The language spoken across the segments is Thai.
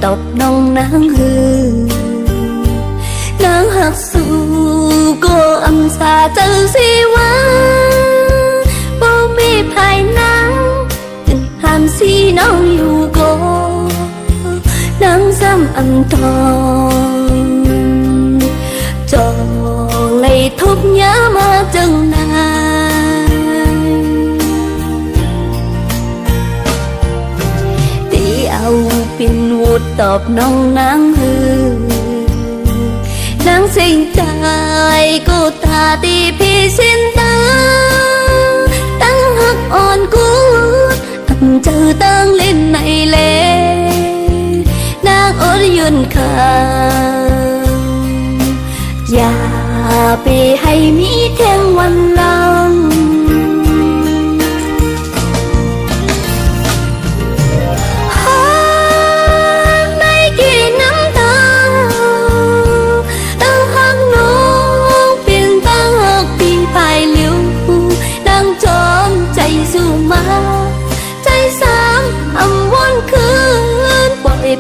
ตบน้องนางฮือนางหักสู้ก็อำสาเจอสิว่าบ่มีภายนางถึงห้ามสีน้องอยู่ก็นางซ้ำอำทองจองเลยทุบยามาจังนานตีเอาปินวูดตอบน้องนางฮือนางสิ่งใจกูตาตีพี่สินตาตั้งหักอ่อนกูอันเจอตั้งเล่นในเลนางอดยืนข้างอย่าไปให้มีแทงวันหลัง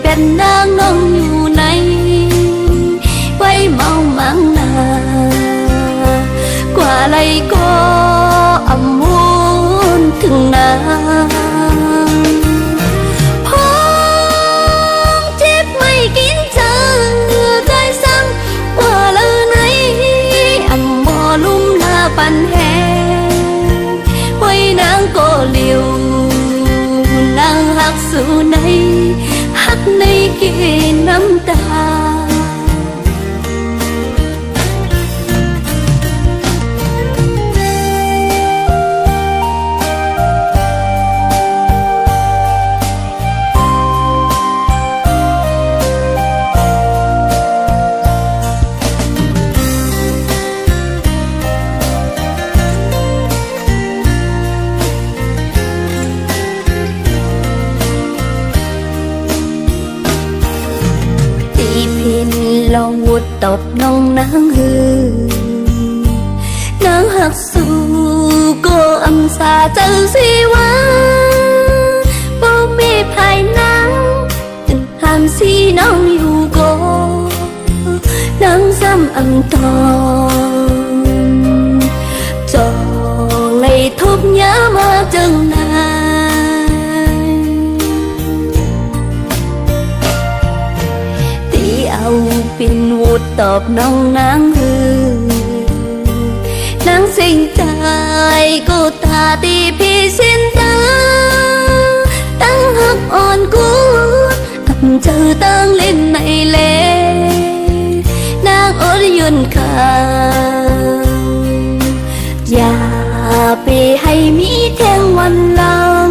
เป็นนางน้องอยู่ในไว้เมามังนากว่าไรก็อำวนถึงนาพองเจ็บไม่กินเจอใจซ้ำว่าเลยไหนอำบ่ลุ่มลาปันแหไว้นางก็เลี้ยวนางหักสู่ในหักในเกน้ำตาลองวุดตบน้องนางฮือนางหักสู้ก็อำสาเจอสิว่าบ่มีภายนางถึงห้ามสีน้องอยู่ก็นางซ้ำอำทองจองเลยทุบยามาจังนเอาปินวูดตอบน้องนางฮือนางสิ่งใจกูตาตีพี่สินตาตั้งหักอ่อนกูอับเจอตั้งเล่นในเลนางอดยืนข้างอย่าไปให้มีแทงวันหลัง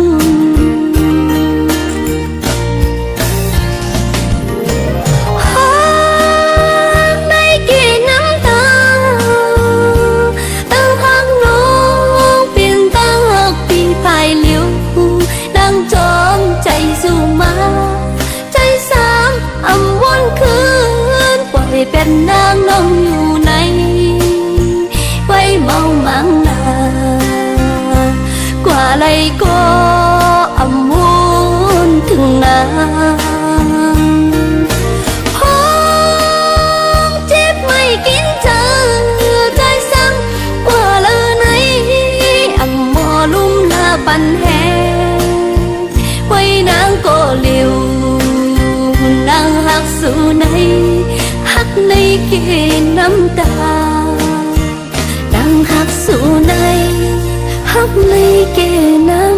เป็นนางน้องอยู่ในไว้เมามังนากว่าไรก็อำวนถึงนาพองเจ็บไม่กินเจอใจซ้ำกว่าเลยไหนอำบ่ลุ่มลาปันแหไว้นางก็เลี้ยวนางหักสู่ในหักในเกน้ำตานางหักสู่ในหักในเกน้